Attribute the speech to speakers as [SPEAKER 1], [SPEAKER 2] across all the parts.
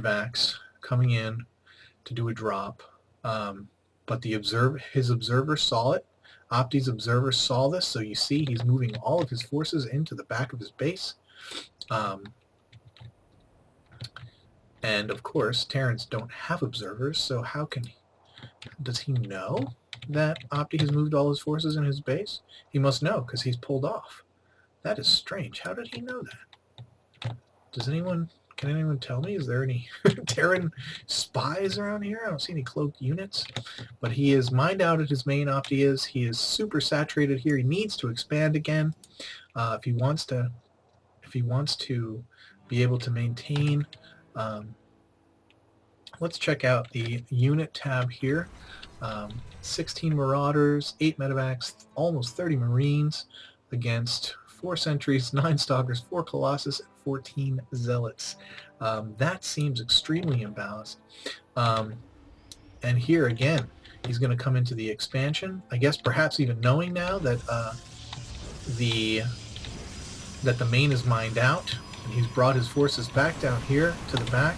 [SPEAKER 1] medvacs coming in to do a drop, but his observer saw it. Opti's observer saw this, so you see he's moving all of his forces into the back of his base. And of course, Terrans don't have observers, so how can he? Does he know that Opti has moved all his forces in his base? He must know, because he's pulled off. That is strange. How did he know that? Can anyone tell me? Is there any Terran spies around here? I don't see any cloaked units. But he is mined out at his main. Opti is. He is super saturated here. He needs to expand again. If he wants to be able to maintain. Let's check out the unit tab here. 16 Marauders, 8 Medevacs, almost 30 Marines against 4 Sentries, 9 Stalkers, 4 Colossus, and 14 Zealots. That seems extremely imbalanced. And here again, he's going to come into the expansion. I guess perhaps even knowing now that the main is mined out, and he's brought his forces back down here to the back.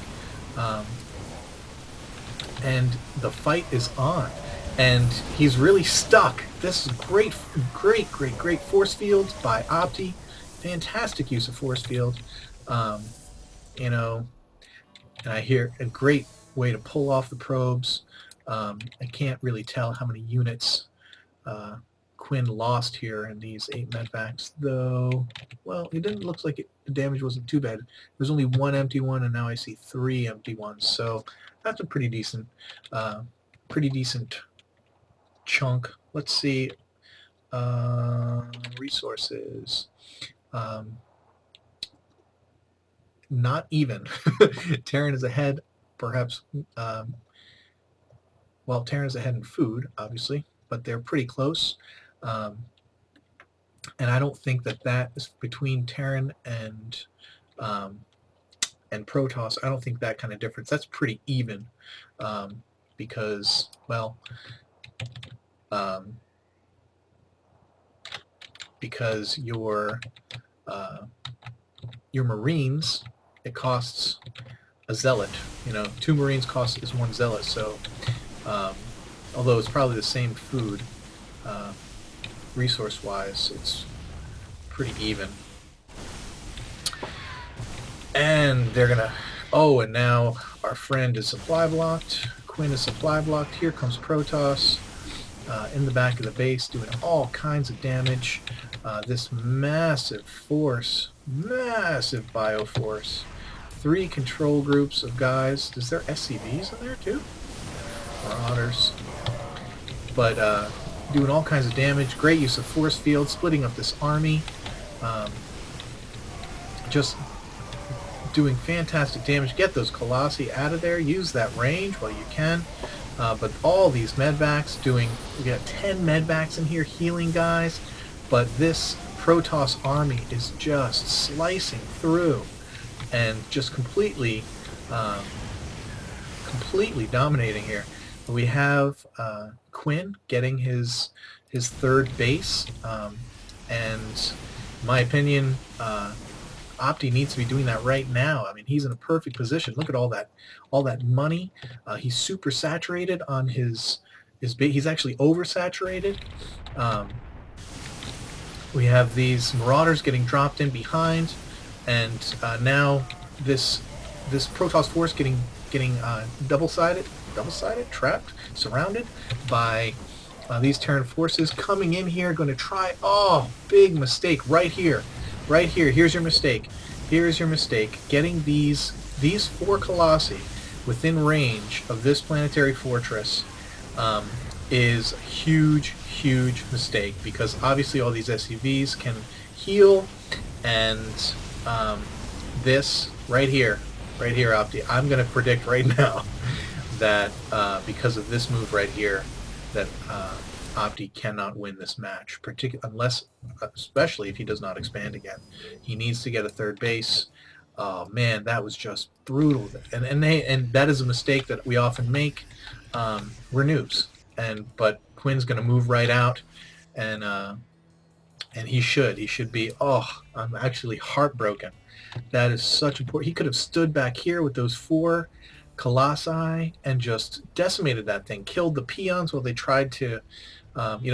[SPEAKER 1] And the fight is on, and he's really stuck. This is great force fields by Opti. Fantastic use of force field. You know, and I hear a great way to pull off the probes. I can't really tell how many units Quinn lost here in these 8 medvacs, though. Well, it didn't look like the damage wasn't too bad. There's only 1 empty one, and now I see 3 empty ones. So that's a pretty decent chunk. Let's see. Resources. Not even. Terran is ahead, perhaps. Well, Terran is ahead in food, obviously, but they're pretty close. And I don't think that is between Terran and Protoss. I don't think that kind of difference. That's pretty even, because, well, because your Marines, it costs a Zealot. You know, 2 Marines is 1 Zealot. So, although it's probably the same food, resource-wise, it's pretty even. And they're gonna. Oh, and now our friend is supply blocked. Quinn is supply blocked. Here comes Protoss in the back of the base, doing all kinds of damage. This massive force, massive bioforce. 3 control groups of guys. Is there SCVs in there too? Marauders. But doing all kinds of damage. Great use of force field, splitting up this army. Just doing fantastic damage. Get those Colossi out of there. Use that range while you can. But all these medvacs doing... We got 10 medvacs in here healing guys. But this Protoss army is just slicing through and just completely dominating here. We have Quinn getting his 3rd base, and in my opinion, Opti needs to be doing that right now. I mean, he's in a perfect position. Look at all that money. He's super saturated on his base. He's actually oversaturated. We have these Marauders getting dropped in behind, and now this Protoss force getting double-sided, trapped, surrounded by these Terran forces coming in here, going to try. Oh, big mistake right here. Right here. Here's your mistake. Here's your mistake. Getting these 4 Colossi within range of this Planetary Fortress is a huge mistake, because obviously all these SCVs can heal, and this right here, Opti, I'm going to predict right now that because of this move right here, that Opti cannot win this match, especially if he does not expand again. He needs to get a 3rd base. Oh man, that was just brutal, and that is a mistake that we often make. We're noobs, but Quinn's going to move right out, and he should be. Oh, I'm actually heartbroken That is such important. He could have stood back here with those 4 Colossi and just decimated that thing, killed the peons while they tried to,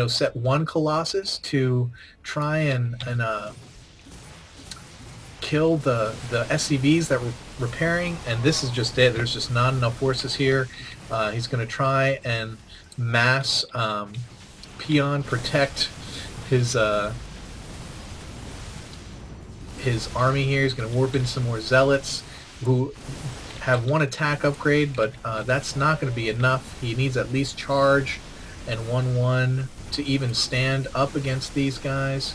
[SPEAKER 1] set 1 Colossus to try and kill the SCVs that were repairing, and this is just it. There's just not enough forces here. He's going to try and mass peon protect his army here. He's going to warp in some more zealots who have 1 attack upgrade, but that's not going to be enough. He needs at least charge and 1-1 to even stand up against these guys.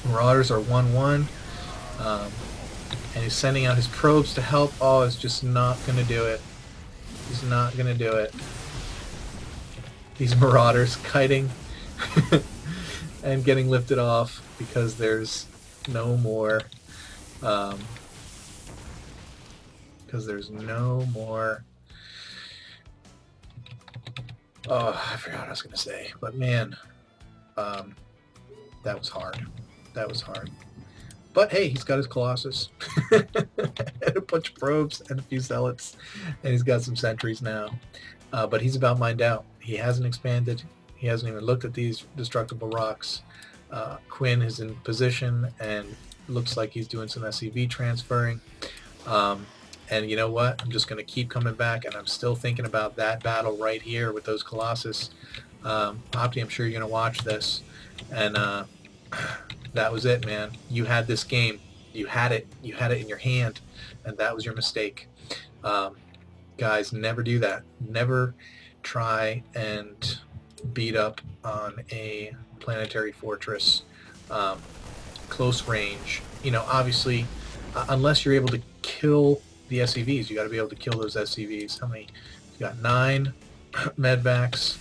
[SPEAKER 1] Marauders are 1-1, and he's sending out his probes to help. Oh, it's just not going to do it. He's not going to do it. These Marauders kiting and getting lifted off because there's no more. Because there's no more. Oh, I forgot what I was going to say. But man, that was hard. That was hard. But hey, he's got his Colossus and a bunch of probes and a few zealots, and he's got some sentries now. But he's about mined out. He hasn't expanded. He hasn't even looked at these destructible rocks. Quinn is in position and looks like he's doing some SCV transferring. And you know what? I'm just going to keep coming back, and I'm still thinking about that battle right here with those Colossus. Opti, I'm sure you're going to watch this. And that was it, man. You had this game. You had it. You had it in your hand, and that was your mistake. Guys, never do that. Never try and beat up on a Planetary Fortress close range. Obviously, unless you're able to kill the SCVs, you got to be able to kill those SCVs. How many? You got 9 medvacs.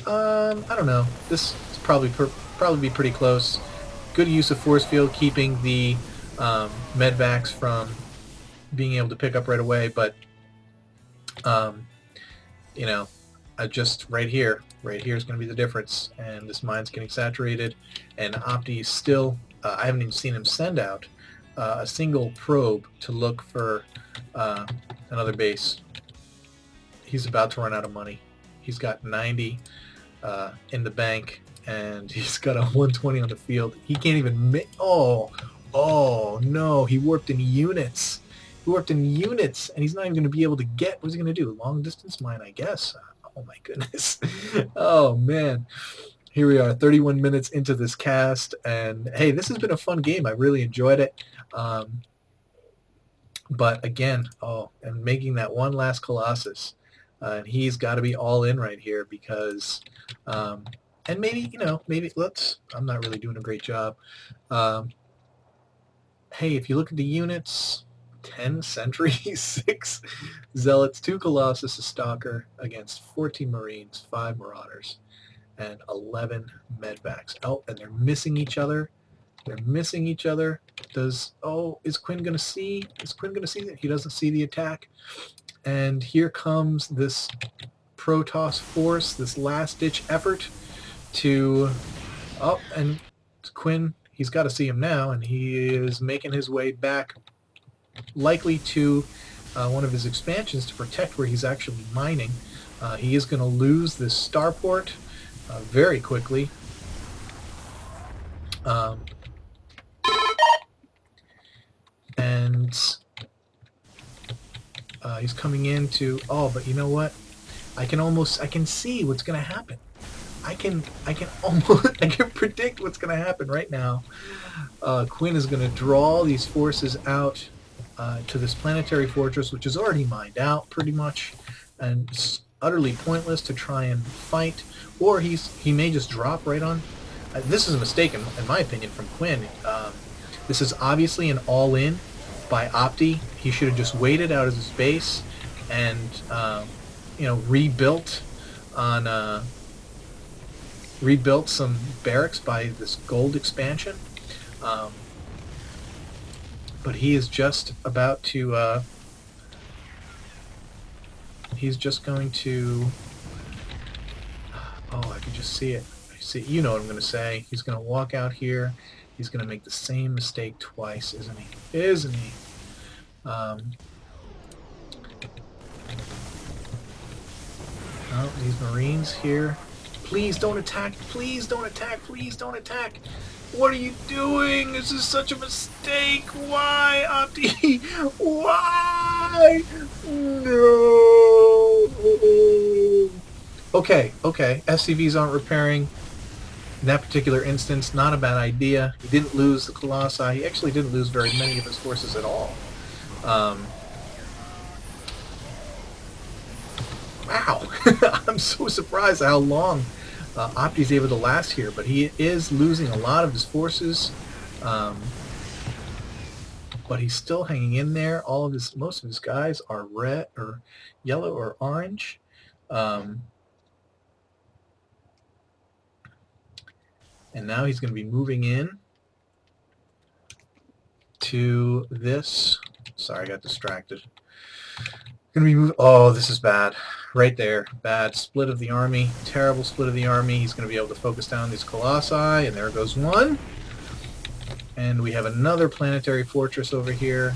[SPEAKER 1] I don't know. This is probably be pretty close. Good use of force field, keeping the medvacs from being able to pick up right away. But just right here is going to be the difference. And this mine's getting saturated, and Opti is still. I haven't even seen him send out a single probe to look for another base. He's about to run out of money. He's got 90 in the bank, and he's got a 120 on the field. He can't even make... Oh no, he warped in units. He warped in units, and he's not even going to be able to get... What's he going to do? Long distance mine, I guess. Oh my goodness. Oh man. Here we are, 31 minutes into this cast, and hey, this has been a fun game. I really enjoyed it. But again, and making that one last Colossus, and he's got to be all in right here because, and maybe I'm not really doing a great job. Hey, if you look at the units, 10 sentries, 6 zealots, 2 Colossus, a stalker against 14 marines, 5 marauders, and 11 medvacs. Oh, and they're missing each other. They're missing each other. Is Quinn going to see? Is Quinn going to see that? He doesn't see the attack. And here comes this Protoss force, this last-ditch effort to... Oh, and Quinn, he's got to see him now, and he is making his way back, likely to one of his expansions to protect where he's actually mining. He is going to lose this starport very quickly. And he's coming into... Oh, but you know what? I can see what's going to happen. I can predict what's going to happen right now. Quinn is going to draw these forces out to this Planetary Fortress, which is already mined out pretty much, and it's utterly pointless to try and fight. Or he may just drop right on. This is a mistake, in my opinion, from Quinn. This is obviously an all-in by Opti. He should have just waited out of his base and rebuilt some barracks by this gold expansion. But he is just about to... he's just going to... Oh, I can just see it. You know what I'm going to say. He's going to walk out here, He's going to make the same mistake twice, isn't he? Isn't he? Oh, these Marines here. Please don't attack. Please don't attack. Please don't attack. What are you doing? This is such a mistake. Why, Opti? Why? No. Okay, okay. SCVs aren't repairing. In that particular instance, not a bad idea. He didn't lose the Colossi. He actually didn't lose very many of his forces at all. Wow. I'm so surprised at how long Opti's able to last here, but he is losing a lot of his forces. But he's still hanging in there. Most of his guys are red or yellow or orange. And now he's going to be moving in to this. Sorry, I got distracted. Going to be moving. Oh, this is bad. Right there. Bad split of the army. Terrible split of the army. He's going to be able to focus down these Colossi, and there goes one. And we have another planetary fortress over here.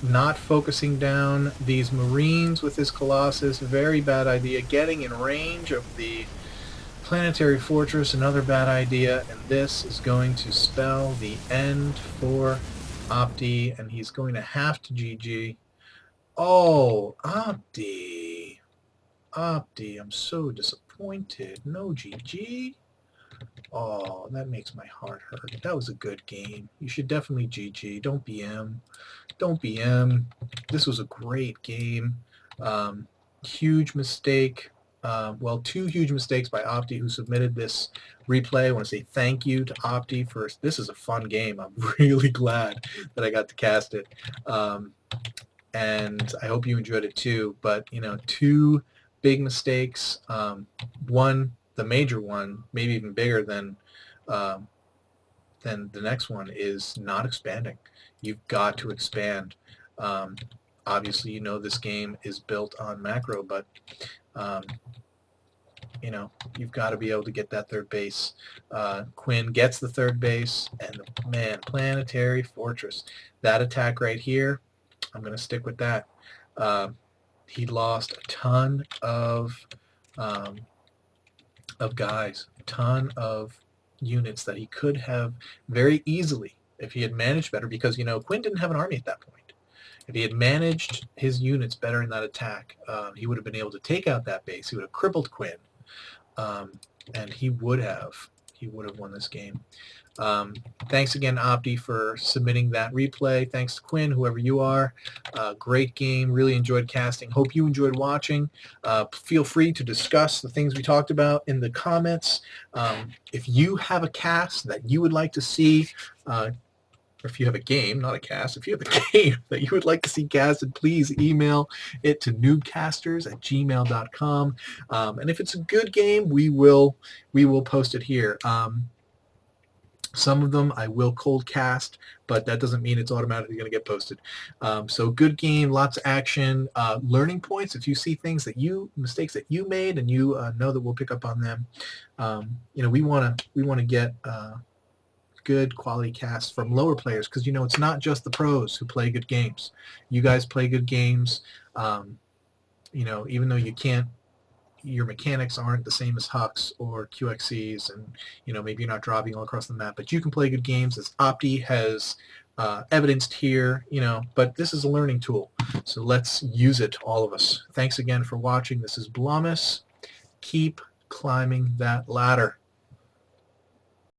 [SPEAKER 1] Not focusing down these Marines with his Colossus. Very bad idea. Getting in range of the planetary fortress. Another bad idea. And this is going to spell the end for Opti. And he's going to have to GG. Oh, Opti. Opti, I'm so disappointed. No GG. Oh, that makes my heart hurt. That was a good game. You should definitely GG. Don't BM. Don't BM. This was a great game. Huge mistake. Well, two huge mistakes by Opti, who submitted this replay. I want to say thank you to Opti for this. Is a fun game. I'm really glad that I got to cast it. And I hope you enjoyed it too. But, you know, two big mistakes. One, the major one, maybe even bigger than the next one, is not expanding. You've got to expand. Obviously, you know this game is built on macro, but you know, you've got to be able to get that third base. Quinn gets the third base, and man, Planetary Fortress, that attack right here, I'm going to stick with that. He lost a ton of guys, a ton of units that he could have very easily, if he had managed better, because, you know, Quinn didn't have an army at that point. If he had managed his units better in that attack, he would have been able to take out that base. He would have crippled Quinn, and he would have won this game. Thanks again, Opti, for submitting that replay. Thanks to Quinn, whoever you are. Great game. Really enjoyed casting. Hope you enjoyed watching. Feel free to discuss the things we talked about in the comments. If you have a cast that you would like to see, or if you have a game, not a cast, if you have a game that you would like to see casted, please email it to NuubCasters@gmail.com. And if it's a good game, we will post it here. Some of them I will cold cast, but that doesn't mean it's automatically going to get posted. So good game, lots of action, learning points. If you see things mistakes that you made, and you know that we'll pick up on them. You know, we want to get good quality casts from lower players, because, you know, it's not just the pros who play good games. You guys play good games. You know, even though your mechanics aren't the same as Hux or QXCs, and, you know, maybe you're not dropping all across the map, but you can play good games, as Opti has evidenced here, you know. But this is a learning tool, so let's use it, all of us. Thanks again for watching. This is Blomus. Keep climbing that ladder.